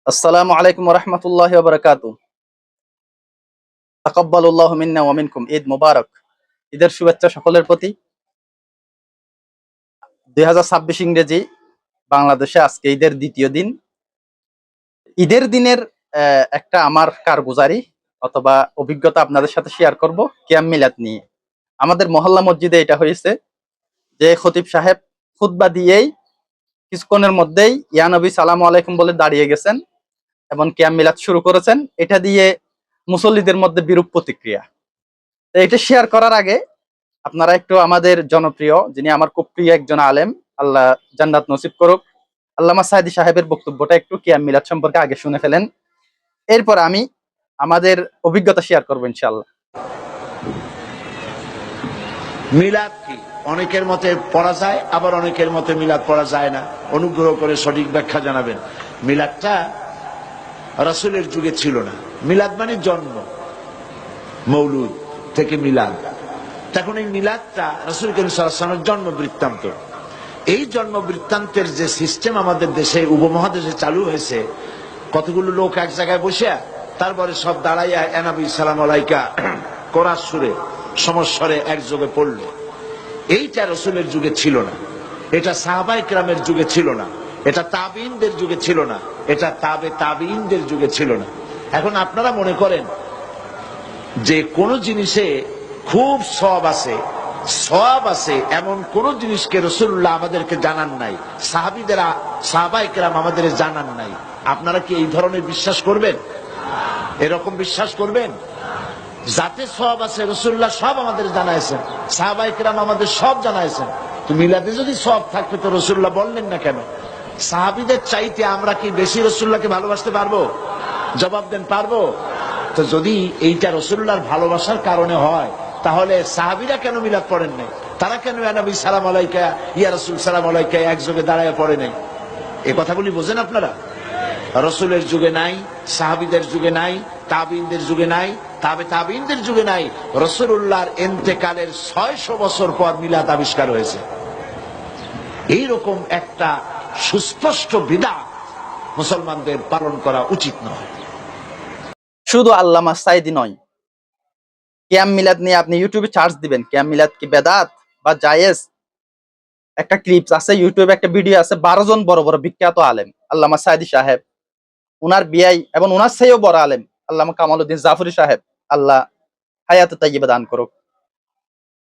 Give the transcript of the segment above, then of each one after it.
আসসালামু আলাইকুম ওয়া রাহমাতুল্লাহি ওয়া বারাকাতুহু। তাকাব্বালাল্লাহু মিন্না ওয়া মিনকুম। ঈদ মুবারক। ঈদের শুভেচ্ছা সকলের প্রতি। 2026 ইংরেজি, বাংলাদেশে আজকে ঈদের দ্বিতীয় দিন। ঈদের দিনের একটা আমার কারগুজারি অথবা অভিজ্ঞতা আপনাদের সাথে শেয়ার করব কিয়াম মিলাদ নিয়ে। আমাদের মহল্লা মসজিদে এটা হয়েছে যে খতিব সাহেব খুতবা দিয়েই কিছুক্ষণের মধ্যেই ইয়া নবী সালামু আলাইকুম বলে দাঁড়িয়ে গেছেন এবং কিয়াম মিলাদ শুরু করেছেন। এটা দিয়ে মুসল্লিদের মধ্যে বিরূপ প্রতিক্রিয়া। তো এটা শেয়ার করার আগে আপনারা একটু আমাদের জনপ্রিয়, যিনি আমার খুব প্রিয় একজন আলেম, আল্লাহ জান্নাত নসিব করুক, আল্লামা সাইদি সাহেবের বক্তব্যটা একটু কিয়াম মিলাদ সম্পর্কে আগে শুনে ফেলেন। এরপর আমি আমাদের অভিজ্ঞতা শেয়ার করবো ইনশাআল্লাহ। মিলাদ কি? অনেকের মতে পড়া যায়, আবার অনেকের মতে মিলাদ পড়া যায় না। অনুগ্রহ করে সঠিক ব্যাখ্যা জানাবেন। মিলাদটা রাসূলের যুগে ছিল না। মিলাদ মানে জন্ম, মৌলুদ থেকে মিলাদ। তখন এই মিলাদটা রাসূল করিম সাল্লাল্লাহু আলাইহি ওয়াসাল্লামের জন্ম বৃত্তান্ত। এই জন্ম বৃত্তান্তের যে সিস্টেম আমাদের দেশে উপমহাদেশে চালু হয়েছে, কতগুলো লোক এক জায়গায় বসে তারপরে সব দাঁড়াইয়া নবী সালাম আলাইকা কোরআন সুরে সমস্বরে একযোগে পড়লো। এইটা রাসূলের যুগে ছিল না, এটা সাহাবায়ে কেরামের যুগে ছিল না, এটা তাবিঈনদের যুগে ছিল না, এটা তাবিঈনদের যুগে ছিল না। এখন আপনারা মনে করেন যে কোন জিনিসে খুব সওয়াব আছে এমন কোন জিনিসকে রাসূলুল্লাহ আমাদেরকে জানান নাই, সাহাবায়ে কেরাম আমাদের জানান নাই। আপনারা কি এই ধরনের বিশ্বাস করবেন? এরকম বিশ্বাস করবেন? যাতে সওয়াব আছে রাসূলুল্লাহ সব আমাদের জানাইছেন, সাহাবায়ে কেরাম আমাদের সব জানাইছেন। তো মিলাদে যদি সওয়াব থাকতো তো রাসূলুল্লাহ বললেন না কেন? সাহাবীদের চাইতে আমরা কি বেশি রাসূলুল্লাহকে ভালোবাসতে পারবো? জবাব দেন, পারবো? তো যদি এইটা রাসূলুল্লাহর ভালোবাসার কারণে হয়, তাহলে সাহাবীরা কেন মিলাদ পড়েন নাই? তারা কেন ইয়া নবী সালাম আলাইকা, ইয়া রাসূল সালাম আলাইকা একযোগে দাঁড়ায় পড়ে নাই? এই কথাগুলি বোঝেন আপনারা? রাসূলের যুগে নাই, সাহাবীদের যুগে নাই, তাবিঈনদের যুগে নাই, তাবিঈনদের যুগে নাই। রাসূলুল্লাহর ইন্তেকালের 600 বছর পর মিলাদ আবিষ্কার হয়েছে। এইরকম একটা সুস্পষ্ট বিদআত মুসলমানদের পালন করা উচিত নয়। শুধু আল্লামা সাইদি নয়, কিয়াম মিলাদ নিয়ে আপনি ইউটিউবে সার্চ দিবেন কিয়াম মিলাদ কি বেদাত বা জায়েজ, একটা ক্লিপস আছে ইউটিউবে, একটা ভিডিও আছে, 12 জন বড় বড় বিখ্যাত আলেম, আল্লামা সাইদি সাহেব, উনার বিয়াই এবং উনার চেয়েও বড় আলেম আল্লামা কামালউদ্দিন জাফরি সাহেব, আল্লাহ হায়াতে তাইয়্যিবা দান করুক।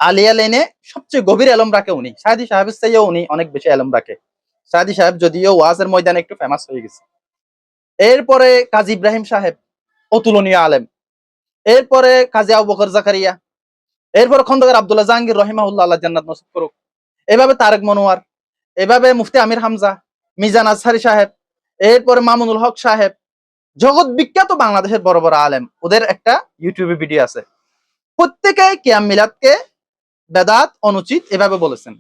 আলিয়া লেনে সবচেয়ে গভীর এলম রাখে উনি, সাইদি সাহেবের চেয়েও উনি অনেক বেশি এলম রাখে। সাইদি সাহেব যদিও ওয়াজের ময়দানে একটু ফেমাস হয়ে গেছে। এরপরে কাজী ইব্রাহিম সাহেব, অতুলনীয় আলেম। এরপরে কাজী আবু বকর জাকারিয়া, এরপর খন্দকার আব্দুল্লাহ জাহাঙ্গীর রহিমাহুল্লাহ, আল্লাহ জান্নাত নসিব করুক। এভাবে তারেক মনোয়ার, এভাবে মুফতি আমির হামজা, মিজান আজহারি সাহেব, এরপরে মামুনুল হক সাহেব, জগৎ বিখ্যাত বাংলাদেশের বড় বড় আলেম, ওদের একটা ইউটিউবে ভিডিও আছে। প্রত্যেকে কিয়াম মিলাদকে বেদাত, অনুচিত এভাবে বলেছেন।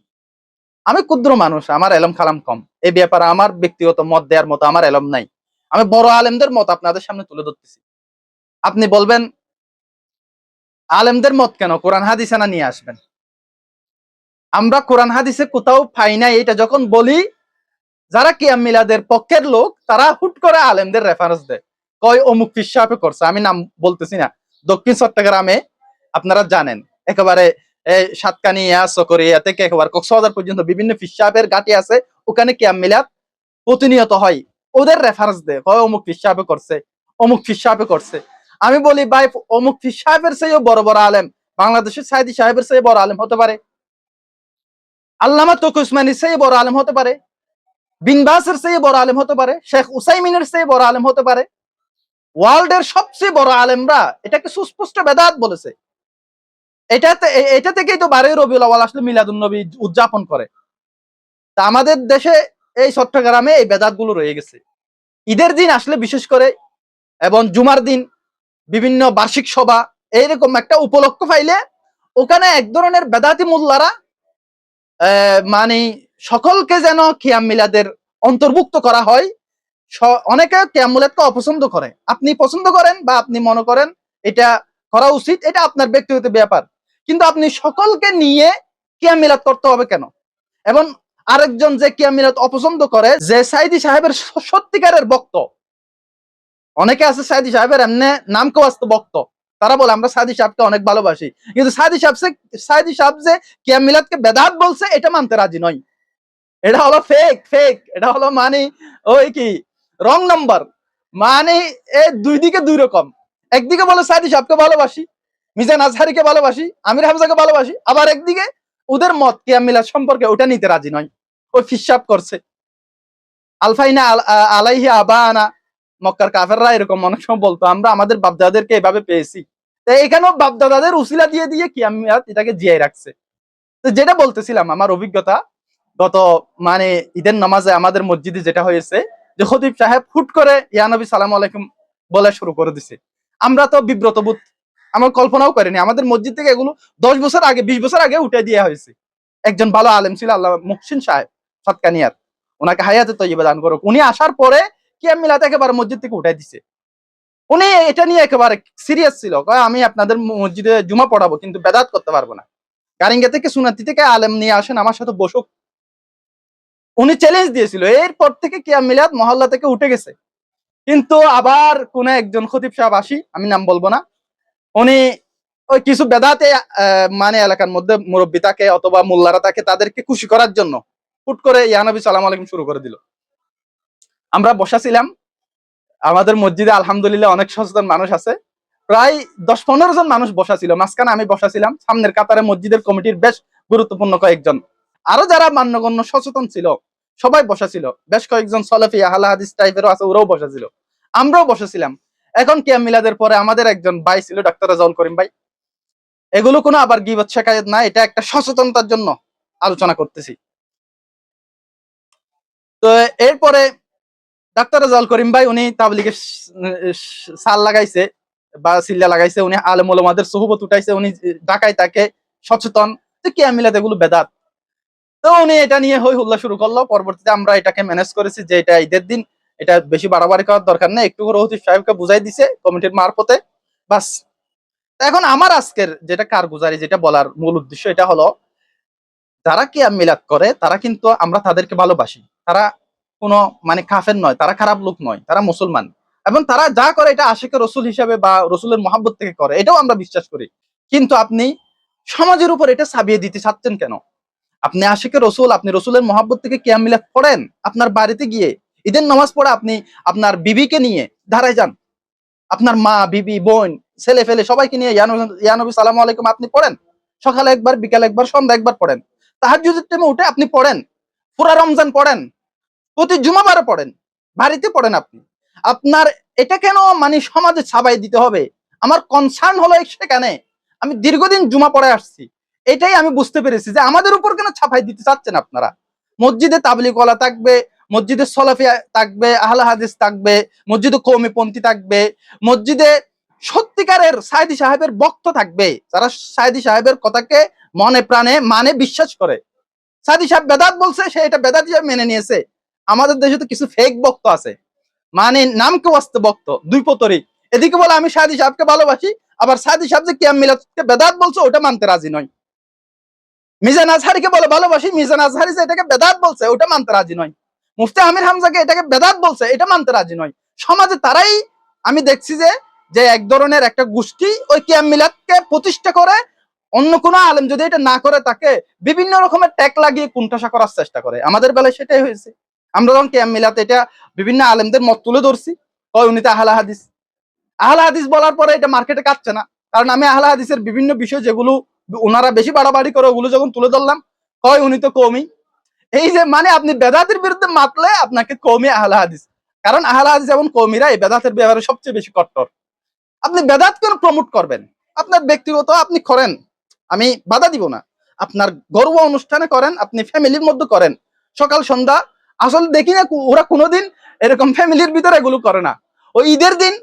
আমি ক্ষুদ্র মানুষ, আমার এলম খালাম কম, এই ব্যাপারে আমার ব্যক্তিগত মত দেওয়ার মতো আমার এলম নাই। আমি বড় আলেমদের মত আপনাদের সামনে তুলে ধরতেছি। আপনি বলবেন আলেমদের মত কেন, কোরআন হাদিসে না নিয়ে আসবেন। আমরা কোরআন হাদিসে কোথাও পাই না। এটা যখন বলি, যারা কিয়াম মিলাদের পক্ষের লোক তারা হুট করে আলেমদের রেফারেন্স দেয়, কয় অমুক পীর সাহেব করছে। আমি নাম বলতেছি না। দক্ষিণ চট্টগ্রামে আপনারা জানেন একেবারে সাতকানিয়া, চকরিয়া থেকে একেবারে কক্সবাজার পর্যন্ত বিভিন্ন পীর সাহেবের ঘাটি আছে, ওখানে কিয়াম মিলাদ প্রতিনিয়ত হয়। ওদের রেফারেন্স দেয়, কয় অমুক পীর সাহেব করছে, অমুক পীর সাহেব করছে। আমি বলি ভাই, অমুক পীর সাহেবের চেয়েও বড় বড় আলেম বাংলাদেশের সাইদি সাহেবের চেয়ে বড় আলেম হতে পারে, আল্লামা তকি উসমানীর চেয়ে বড় আলেম হতে পারে, বিন বাসের চেয়ে বড় আলেম হতে পারে, শেখ উসাইমিনের চেয়ে বড় আলেম হতে পারে। ওয়ার্ল্ডের সবচেয়ে বড় আলেমরা এটাকে সুস্পষ্ট বেদাত বলেছে। এটা থেকেই তো 12 রবিউল আউয়াল আসলে মিলাদুন নবী উদযাপন করে। তা আমাদের দেশে এই চট্টগ্রামে এই বেদাত গুলো রয়ে গেছে। ঈদের দিন আসলে বিশেষ করে এবং জুমার দিন বিভিন্ন বার্ষিক সভা, এইরকম একটা উপলক্ষ পাইলে ওখানে এক ধরনের বেদাতি মোল্লারা মানে সকলকে যেন কিয়াম মিলাদের অন্তর্ভুক্ত করা হয়। অনেকে কিয়াম মিলাদকে অপছন্দ করে। আপনি পছন্দ করেন বা আপনি মনে করেন এটা করা উচিত, এটা আপনার ব্যক্তিগত ব্যাপার, কিন্তু আপনি সকলকে নিয়ে কিয়াম মিলাদ করতে হবে কেন? এবং আরেকজন যে কিয়াম মিলাদ অপছন্দ করে, যে সাইদি সাহেবের সত্যিকারের ভক্ত। অনেকে আছে সাইদি সাহেবের এমনি নাম কেওয়াস্তে ভক্ত, তারা বলে আমরা সাইদি সাহেবকে অনেক ভালোবাসি, কিন্তু সাইদি সাহেব যে কিয়াম মিলাদকে বেদাত বলছে এটা মানতে রাজি নয়। এটা হলো ফেক, এটা হলো মানে ওই কি রং নাম্বার। মানে এই দুই দিকে দুই রকম। একদিকে বলে সাইদি সাহেবকে ভালোবাসি, মিজান আজহারিকে ভালোবাসি, আমির হামজাকে ভালোবাসি, আবার একদিকে ওদের মত কিয়াম মিলাদ সম্পর্কে ওটা নিতে রাজি নয়। ওই ফিসাব করছে আলফাইনা আলাইহি আবানা। মক্কার কাফেররা এরকম অনেক সময় বলতো আমরা আমাদের বাপদাদাদেরকে এভাবে পেয়েছি। তো এখানেও বাপদাদাদের উসিলা দিয়ে দিয়ে কিয়াম মিলাদ এটাকে জিয়াই রাখছে। তো যেটা বলতেছিলাম আমার অভিজ্ঞতা, গত মানে ঈদের নামাজে আমাদের মসজিদে যেটা হয়েছে যে খতিব সাহেব হুট করে ইয়া নবী সালাম আলাইকুম বলা শুরু করে দিছে। আমরা তো বিব্রত বোধ, আমার কল্পনাও করিনি। আমাদের মসজিদ থেকে এগুলো 10 বছর আগে 20 বছর আগে উঠে দেওয়া হয়েছে। একজন ভালো আলেম ছিল আল্লাহ মুহসিন সাহেব সাতকানিয়ার, ওনাকে হায়াতে তৈয়বা দান করুক, উনি আসার পরে কিয়াম মিলাদ একেবারে মসজিদ থেকে উঠাই দিছে। উনি এটা নিয়ে একেবারে সিরিয়াস ছিল, কয় আমি আপনাদের মসজিদে জুমা পড়াবো কিন্তু বেদাত করতে পারবো না, গারিঙ্গা থেকে সুনাতি থেকে আলেম নিয়ে আসেন আমার সাথে বসুক। উনি চ্যালেঞ্জ দিয়েছিল। এরপর থেকে কিয়াম মিলাদ মহল্লা থেকে উঠে গেছে। কিন্তু আবার কোন একজন খতিব সাহেব আসি, আমি নাম বলবো না, উনি ওই কিছু বেদাতে মানে এলাকার মধ্যে মুরব্বী থাকে অথবা মোল্লারা থাকে, তাদেরকে খুশি করার জন্য হুট করে ইয়া নবী সালাম আলাইকুম শুরু করে দিল। আমরা বসা ছিলাম আমাদের মসজিদে, আলহামদুলিল্লাহ অনেক সচেতন মানুষ আছে, প্রায় 10-15 জন মানুষ বসা ছিল। মাঝখানে আমি বসা ছিলাম, সামনের কাতারে মসজিদের কমিটির বেশ গুরুত্বপূর্ণ কয়েকজন, আরো যারা মান্যগণ্য সচেতন ছিল সবাই বসা ছিল, বেশ কয়েকজন সলাফি আহলে হাদিস টাইপেরও আছে, ওরাও বসা ছিল, আমরাও বসেছিলাম। এখন কিয়াম মিলাদের পরে আমাদের একজন ভাই ছিল ডাক্তার রাজাউল করিম ভাই, এগুলো কোনো আবার গীবত শেখায়ত না, এটা একটা সচেতনতার জন্য আলোচনা করতেছি। তো এরপরে ডাক্তার রাজাউল করিম ভাই উনি তাবলিগের সাল লাগাইছে বা সিল্লা লাগাইছে, উনি আলেম ওলামাদের সুহবত উঠাইছে, উনি ঢাকায় তাকে সচেতন যে কিয়াম মিলাদ এগুলো বেদাত। তো উনি এটা নিয়ে হই হুল্লা শুরু করলো। পরবর্তীতে আমরা এটাকে ম্যানেজ করেছি যে এটা ঈদের দিন, এটা বেশি বাড়াবাড়ি করার দরকার নেই, একটু করে হতিব সাহেবকে বুঝাই দিছে কমিটির মারফতে, বাস। এখন আমার আজকের যেটা কারগুজারি, যেটা বলার মূল উদ্দেশ্য এটা হলো, যারা কিয়াম মিলাদ করে তারা কিন্তু আমরা তাদেরকে ভালোবাসি, তারা কোনো মানে কাফের নয়, তারা খারাপ লোক নয়, তারা মুসলমান, এবং তারা যা করে এটা আশিকে রসুল হিসাবে বা রসুলের মহাব্বত থেকে করে, এটাও আমরা বিশ্বাস করি। কিন্তু আপনি সমাজের উপর এটা ছাপিয়ে দিতে চাচ্ছেন কেন? আপনি আশিকে রসুল, আপনি রসুলের মহাব্বত থেকে কিয়াম মিলাদ পড়েন, আপনার বাড়িতে গিয়ে ঈদের নামাজ পড়ে আপনি আপনার বিবিকে নিয়ে ধারায় যান, আপনার মা বিবি বোন ছেলে ফেলে সবাইকে নিয়ে ইয়া নবী সালাম আলাইকুম আপনি পড়েন, সকালে একবার বিকালে একবার সন্ধ্যা একবার পড়েন, তাহাজ্জুদের টাইমে উঠে আপনি পড়েন, পুরা রমজান পড়েন, প্রতি জুমাবারে পড়েন, বাড়িতে পড়েন আপনি। আপনার এটা কেন মানে সমাজে ছাপাই দিতে হবে? আমার কনসার্ন হলো সেখানে, আমি দীর্ঘদিন জুমা পড়ে আসছি, এটাই আমি বুঝতে পেরেছি যে আমাদের উপর কেন ছাপাই দিতে চাচ্ছেন আপনারা। মসজিদে তাবলিগ ওয়ালা থাকবে, মসজিদে সলাফিয়া থাকবে, আহলে হাদিস থাকবে, মসজিদে কওমিপন্থী থাকবে, মসজিদে সত্যিকারের সাইদি সাহেবের ভক্ত থাকবে, যারা সাইদি সাহেবের কথাকে মনে প্রাণে মানে বিশ্বাস করে। সাইদি সাহেব বেদাত বলছে, সে এটা বেদাত হিসেবে মেনে নিয়েছে। আমাদের দেশে তো কিছু ফেক ভক্ত আছে, মানে নামকে ওয়াস্তে ভক্ত, দুই পতরি। এদিকে বলে আমি সাইদি সাহেবকে ভালোবাসি, আবার সাইদি সাহেব যে কিয়াম মিলাদকে বেদাত বলছে ওটা মানতে রাজি নয়। মিজান আজহারিকে বলে ভালোবাসি, মিজান আজহারি যে এটাকে বেদাত বলছে ওটা মানতে রাজি নয়। মুফতি আমির হামজাকে এটাকে বেদাত বলছে এটা মানতে রাজি নয়। সমাজে তারাই আমি দেখছি যে যে এক ধরনের একটা গোষ্ঠী ওই কিয়াম মিলাদকে প্রতিষ্ঠা করে, অন্য কোনো আলেম যদি এটা না করে তাকে বিভিন্ন রকমের ট্যাগ লাগিয়ে কুণ্ঠাসা করার চেষ্টা করে। আমাদের বেলায় সেটাই হয়েছে। আমরা যখন কিয়াম মিলাদ এটা বিভিন্ন আলেমদের মত তুলে ধরছি, কয় উনি তো আহলে হাদিস। আহলে হাদিস বলার পরে এটা মার্কেটে কাটছে না, কারণ আমি আহলে হাদিসের বিভিন্ন বিষয় যেগুলো ওনারা বেশি বাড়াবাড়ি করে ওগুলো যখন তুলে ধরলাম, কয় উনি তো কওমি। এই যে মানে আপনি বেদাতের বিরুদ্ধে মাতলে আপনাকে কওমি আহলে হাদিস, কারণ আহলে হাদিস এবং কওমিরা এই বেদাতের ব্যাপারে সবচেয়ে বেশি কট্টর। আপনি বেদাত কেন প্রমোট করবেন? আপনার ব্যক্তিগত আপনি করেন, আমি বাধা দিব না, আপনার ঘরোয়া অনুষ্ঠানে করেন, আপনি ফ্যামিলির মধ্যে করেন, সকাল সন্ধ্যা। আসলে দেখি না ওরা কোনোদিন এরকম ফ্যামিলির ভিতরে এগুলো করে না। ওই ঈদের দিন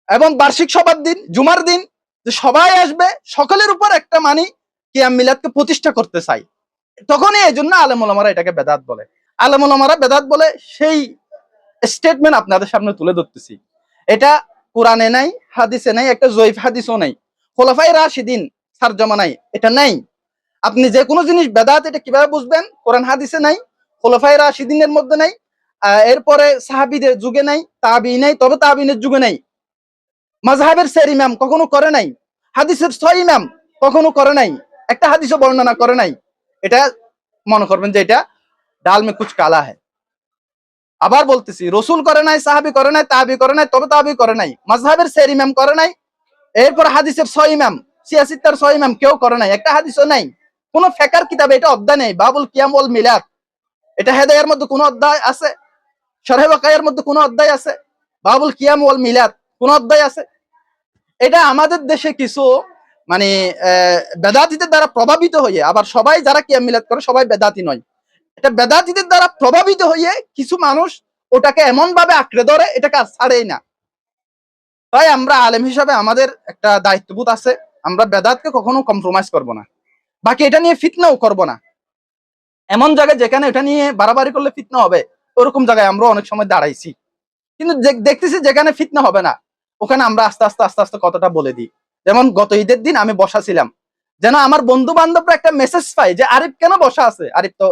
এবং বার্ষিক সভার দিন, জুমার দিন, যে সবাই আসবে, সকলের উপর একটা মানি কিয়াম মিলাদকে প্রতিষ্ঠা করতে চাই, তখনই এই জন্য আলেম ওলামারা এটাকে বেদাত বলে। আলেম ওলামারা বেদাত বলে সেই স্টেটমেন্ট আপনাদের সামনে তুলে ধরতেছি। এটা কোরআনে নাই, হাদিসে নাই, একটা জয়ীফ হাদিসও নাই, খোলাফায়ে রাশিদিন তরজমা নাই, এটা নাই। আপনি যে কোনো জিনিস বেদাত এটা কিভাবে বুঝবেন? কোরআন হাদিসে নাই, খোলাফায়ে রাশিদিনের মধ্যে নাই, এরপরে সাহাবীদের যুগে নাই, তাবি নাই, তবে তাবিনের যুগে নাই। মাযহাবের 4 ইমাম কখনো করে নাই, হাদিসের 6 ইমাম কখনো করে নাই, একটা হাদিসও বর্ণনা করে নাই। এটা মনে করবেন যে এটা ডাল মে কুছ কালা হ্যায়। আবার বলতেছি, রসুল করে নাই, সাহাবী করে নাই, তাবি করে নাই, তবে তাবি করে নাই, মাযহাবের 4 ইমাম করে নাই, এরপর হাদিসের 6 ইমাম, সিয়াসিত্তার 6 ইমাম কেউ করে নাই, একটা হাদিসও নাই। কোন ফেকার কিতাবে এটা অধ্যায় নেই। বাবুল কিয়াম ওয়াল মিলাদ, এটা হেদায়ের মধ্যে কোন অধ্যায় আছে? শরহে ওয়াকায়ের মধ্যে কোন অধ্যায় আছে? বাবুল কিয়াম ওয়াল মিলাদ কোন অধ্যায় আছে? এটা আমাদের দেশে কিছু মানে বেদাতীদের দ্বারা প্রভাবিত হয়ে, আবার সবাই যারা কিয়াম মিলাদ করে সবাই বেদাতি নয়, এটা বেদাতীদের দ্বারা প্রভাবিত হয়ে কিছু মানুষ ওটাকে এমন ভাবে আঁকড়ে ধরে, এটাকে আর ছাড়েই না। তাই আমরা আলেম হিসাবে আমাদের একটা দায়িত্ববোধ আছে, আমরা বেদাতকে কখনো কম্প্রোমাইজ করব না, বাকি এটা নিয়ে ফিতনাও করব না। এমন জায়গায় যেখানে এটা নিয়ে বাড়াবাড়ি করলে ফিতনা হবে, ওরকম জায়গায় আমরা অনেক সময় দাঁড়াইছি, কিন্তু দেখতেছি যেখানে ফিতনা হবে না, ওখানে আমরা আস্তে আস্তে আস্তে আস্তে কতটা বলে দিই। যেমন গত ঈদের দিন আমি বসা ছিলাম, যেন আমার বন্ধু বান্ধবরা একটা মেসেজ পাই যে আরিফ কেন বসা আছে, আরিফ তো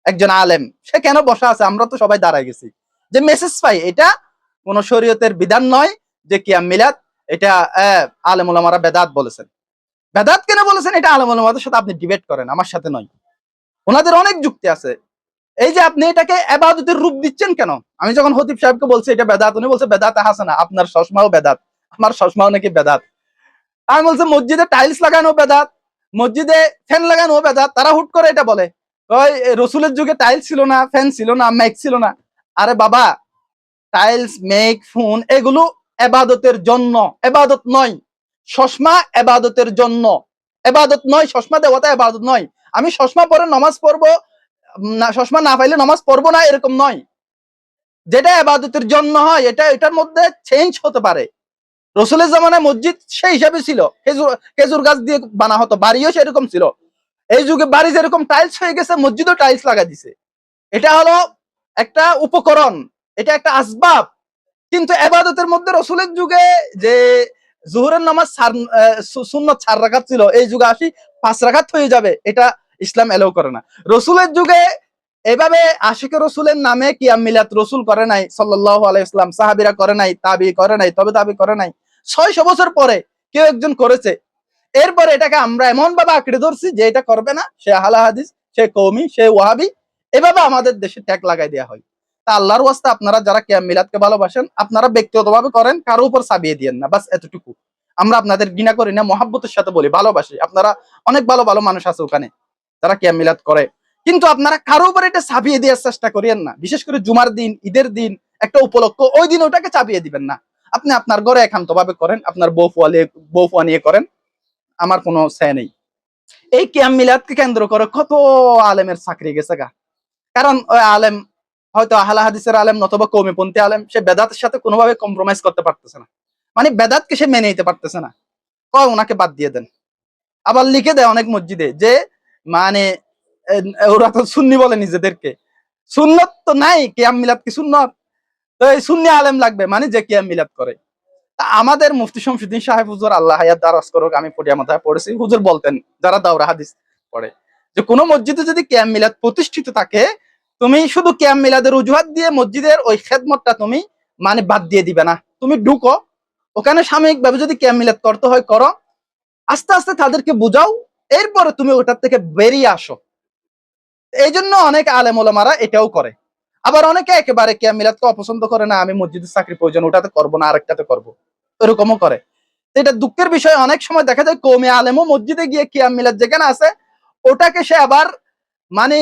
একজন আলেম, সে কেন বসা আছে, আমরা তো সবাই দাঁড়ায় গেছি, যে মেসেজ পাই এটা কোন শরীয়তের বিধান নয় যে কিয়াম মিলাদ এটা আলেম ওলামারা বেদাত বলেছেন। বেদাত কেন বলেছেন এটা আলেম ওলামাদের সাথে আপনি ডিবেট করেন, আমার সাথে নয়। ওনাদের অনেক যুক্তি আছে। এই যে আপনি এটাকে ইবাদতের রূপ দিচ্ছেন কেন? আমি যখন খতিব সাহেবকে বলছি এটা বেদাত, উনি বলছে বেদাত হাসানা, আপনার চশমাও বেদাত, আমার চশমাও নাকি বেদাত। আমি বলছি মসজিদে টাইলস লাগানো বেদাত, মসজিদে ফ্যান লাগানো বেদাত। তারা হুট করে এটা বলে, ওই রসুলের যুগে টাইলস ছিল না, ফ্যান ছিল না, মেঘ ছিল না। আরে বাবা, টাইলস, মেঘ, ফোন এগুলো ইবাদতের জন্য, ইবাদত নয়। চশমা ইবাদতের জন্য, ইবাদত নয়। চশমা দেওয়াটা ইবাদত নয়। আমি চশমা পরে নামাজ পড়বো না, চশমা না পাইলে নামাজ পড়বো না, এরকম নয়। যেটা ইবাদতের জন্য হয় এটা এটার মধ্যে চেঞ্জ হতে পারে। রসুলের জামানায় মসজিদ সেই হিসাবে ছিল, খেজুর গাছ দিয়ে বানা হতো, বাড়িও সেরকম ছিল। এই যুগে বাড়ি যেরকম টাইলস হয়ে গেছে, মসজিদও টাইলস লাগা দিছে। এটা হলো একটা উপকরণ, এটা একটা আসবাব। কিন্তু ইবাদতের মধ্যে রসুলের যুগে যে জোহরের নামাজ সুন্নত 4 রাকাত ছিল, এই যুগে আসি 5 রাকাত হয়ে যাবে, এটা ইসলাম এলাও করে না। রসুলের যুগে এভাবে আশিকে রসুলের নামে কিয়াম মিলাদ রসুল করে নাই সাল্লাল্লাহু আলাইহি ওয়াসাল্লাম, সাহাবীরা করে নাই, তাবি করে নাই, তবে তাবি করে নাই। 600 বছর পরে কেউ একজন করেছে। এরপরে এটাকে আমরা এমন ভাবে আঁকড়ে ধরছি যে এটা করবে না, সে আহলে হাদিস, সে কওমি, সে ওয়াহাবি, এভাবে আমাদের দেশে ট্যাগ লাগাই দেওয়া হয়। তা আল্লাহর ওয়াস্তে আপনারা যারা কিয়াম মিলাদকে ভালোবাসেন, আপনারা ব্যক্তিগতভাবে করেন, কারো উপর চাপিয়ে দিয়েন না, বাস এতটুকু। আমরা আপনাদের ঘৃণা করি না, মহাব্বতের সাথে বলি, ভালোবাসি। আপনারা অনেক ভালো ভালো মানুষ আছে ওখানে যারা কিয়াম মিলাদ করে, কিন্তু আপনারা কারো উপর এটা চাপিয়ে দেওয়ার চেষ্টা করিয়েন না। বিশেষ করে জুমার দিন, ঈদের দিন, একটা উপলক্ষ, ওই দিন ওটাকে চাপিয়ে দিবেন না। আপনি আপনার ঘরে একান্ত ভাবে করেন, আপনার বউ ফুয়া নিয়ে করেন, আমার কোনো সে নেই। এই কিয়াম মিলাদকে কেন্দ্র করে কত আলেমের চাকরি গেছে গা। কারণ ওই আলেম হয়তো আহলে হাদিসের আলেম নতুবা কওমিপন্থী আলেম, সে বেদাতের সাথে কোনোভাবে কম্প্রোমাইজ করতে পারতেছে না, মানে বেদাতকে সে মেনে নিতে পারতেছে না, কয় ওনাকে বাদ দিয়ে দেন। আবার লিখে দেয় অনেক মসজিদে যে মানে ওরা তো সুন্নি বলে নিজেদেরকে, সুন্নত তো নাই, কিয়াম মিলাদ কি সুন্নত? তো এই সুন্নি আলেম লাগবে মানে যে কিয়াম মিলাদ করে। আমাদের মুফতি শমসুদ্দিন সাহেব হুজুর, আল্লাহ হায়াত দারাজ করুক, আমি পটিয়া মাথায় পড়েছি, হুজুর বলতেন যারা দাওরা হাদিস পড়ে, যে কোনো মসজিদে যদি কিয়াম মিলাদ প্রতিষ্ঠিত থাকে, তুমি শুধু কিয়াম মিলাদের অজুহাত দিয়ে মসজিদের ওই খেদমতটা তুমি মানে বাদ দিয়ে দিবে না। তুমি ঢুকো ওখানে, সাময়িক ভাবে যদি কিয়াম মিলাদ করতে হয় করো, আস্তে আস্তে তাদেরকে বুঝাও, এরপরে তুমি ওটার থেকে বেরিয়ে আসো। এই জন্য অনেক আলেম ওলামারা এটাও করে। আবার অনেকে একেবারে কিয়াম মিলাদকে অপছন্দ করে না, আমি মসজিদের চাকরি প্রয়োজন, ওটাতে করবো না, আরেকটাতে করবো, এরকমও করে। এটা দুঃখের বিষয়, অনেক সময় দেখা যায় কওমি আলেমও মসজিদে গিয়ে কিয়াম মিলাদ যেখানে আছে ওটাকে সে আবার মানে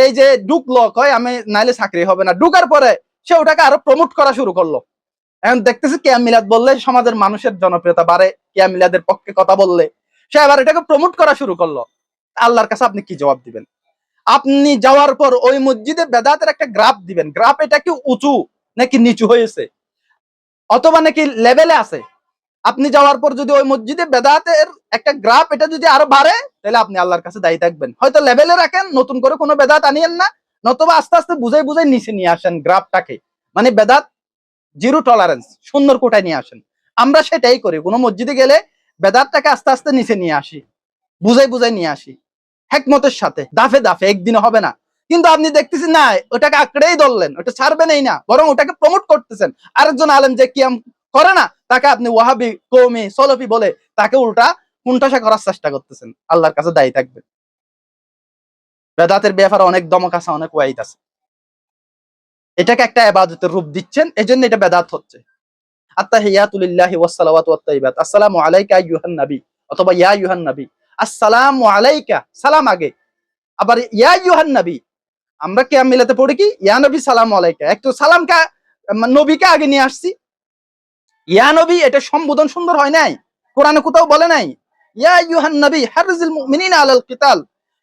এই যে ঢুকলো, কয় আমি নাইলে চাকরি হবে না, ঢুকার পরে সে ওটাকে আরো প্রমোট করা শুরু করলো। এখন দেখতেছি কিয়াম মিলাদ বললে সমাজের মানুষের জনপ্রিয়তা বাড়ে, কিয়াম মিলাদের পক্ষে কথা বললে সে আবার এটাকে প্রমোট করা শুরু করলো। আল্লাহর কাছে আপনি কি জবাব দিবেন? আপনি যাওয়ার পর ওই মসজিদে বেদাতের একটা গ্রাফ দিবেন, গ্রাফ এটা কি উঁচু নাকি নিচু হয়েছে, অথবা নাকি লেভেলে আছে। আপনি যাওয়ার পর যদি ওই মসজিদে বেদাতের একটা গ্রাফ এটা যদি আরো বাড়ে, তাহলে আপনি আল্লাহর কাছে দায়ী থাকবেন। হয়তো লেভেলে রাখেন, নতুন করে কোনো বেদাত আনিয়েন না, নতুবা আস্তে আস্তে বুঝাই বুঝাই নিচে নিয়ে আসেন গ্রাফটাকে, মানে বেদাত জিরো টলারেন্স, সুন্দর কোটায় নিয়ে আসেন। আমরা সেটাই করি, কোনো মসজিদে গেলে বেদাতটাকে আস্তে আস্তে নিচে নিয়ে আসি, বুঝাই বুঝাই নিয়ে আসি, হেকমতের সাথে, দাফে দাফে, একদিনে হবে না। কিন্তু আপনি দেখতেছেন না, ওটাকে আঁকড়েই ধরলেন, ওটা ছাড়বেনই না, বরং ওটাকে প্রমোট করতেছেন। আরেকজন আলেম যে কিয়াম করে না, তাকে আপনি ওয়াহাবি, কওমি, সলফি বলে তাকে উল্টা কুণ্ঠাসা করার চেষ্টা করতেছেন। আল্লাহর কাছে দায়ী থাকবেন। বেদাতের ব্যাপারে অনেক দমক আছে, অনেক ওয়াইদ আছে। এটাকে একটা ইবাদতের রূপ দিচ্ছেন, এজন্য এটা বেদাত হচ্ছে। আত্তাহিয়াতু লিল্লাহি ওয়াস সালাওয়াতু ওয়াত তাইয়্যিবাত, আসসালামু আলাইকা আইয়ুহান নবী, অথবা ইয়া আইয়ুহান নবী। আসসালামু আলাইকা, সালাম আগে, আবার ইয়া আইয়ুহান নবী। আমরা কিয়াম মিলাতে পড়ি কি, ইয়া নবী সালামু আলাইকা, একটু সালামকে নবীকে আগে নিয়ে আসছি। ইয়া নবী, এটা সম্বোধন সুন্দর হয় নাই, কোরআনে কোথাও বলে নাই। ইয়া আইয়ুহান নবী হারজিল মুমিনিনা আলাল কিতাল,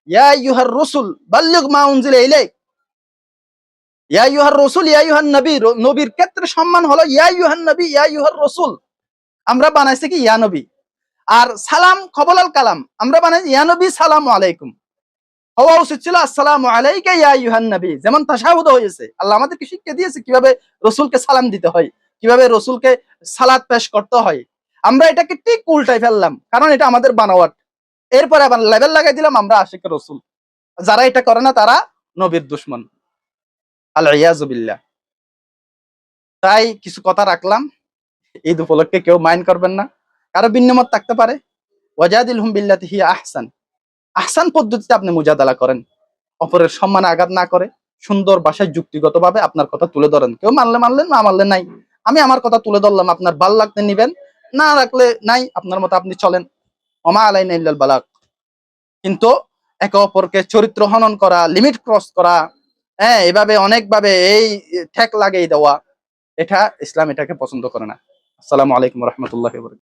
ইয়া আইয়ুহার রাসূল বাল্লিগ মা উনজিলা ইলাইক। ইয়া আইয়ুহার রাসূল, ইয়া আইয়ুহান নবী, নবীর ক্ষেত্রে সম্মান হলো ইয়া আইয়ুহান নবী, ইয়া আইয়ুহার রাসূল। আমরা বানাইছি কি ইয়া নবী। আর সালাম কবলাল কালাম, আমরা বানাইছি ইয়া নবী সালামু আলাইকুম। হওয়া উচিত ছিল আসসালামু আলাইকা ইয়া আইয়ুহান নবী, যেমন তাশাহুদ হয়েছে। আল্লাহ আমাদেরকে শিক্ষা দিয়েছে কিভাবে রাসূলকে সালাম দিতে হয়, কিভাবে রাসূলকে সালাত পেশ করতে হয়। আমরা এটাকে ঠিক উল্টাই ফেললাম, কারণ এটা আমাদের বানাওয়াট। এরপরে আবার লেভেল লাগাই দিলাম আমরা আশিক রাসূল। যারা এটা করে না তারা নবীর দুশমন, আল ইয়াযু বিল্লাহ। তাই কিছু কথা রাখলাম, ঈদ উপলক্ষে কেউ মাইন্ড করবেন না, কারো ভিন্নমত থাকতে পারে। ওয়াজাদিলহুম বিল্লাতি হিয়া আহসান, আহসান পদ্ধতিতে আপনি মুজাদালা করেন, অপরের সম্মানে আঘাত না করে সুন্দর ভাষায় যুক্তিগতভাবে আপনার কথা তুলে ধরেন। কেউ মানলে মানলেন, না মানলে নাই। আমি আমার কথা তুলে ধরলাম, আপনার ভাল লাগতে নিবেন, না রাখলে নাই, আপনার মতো আপনি চলেন। ওমা আলাইনা ইল্লাল বালাগ। কিন্তু একে অপরকে চরিত্র হনন করা, লিমিট ক্রস করা, হ্যাঁ, এভাবে অনেকভাবে এই ঠেক লাগিয়ে দেওয়া, এটা ইসলাম এটাকে পছন্দ করে না। আসসালামু আলাইকুম ওয়া রাহমাতুল্লাহি ওয়া বারাকাতুহু।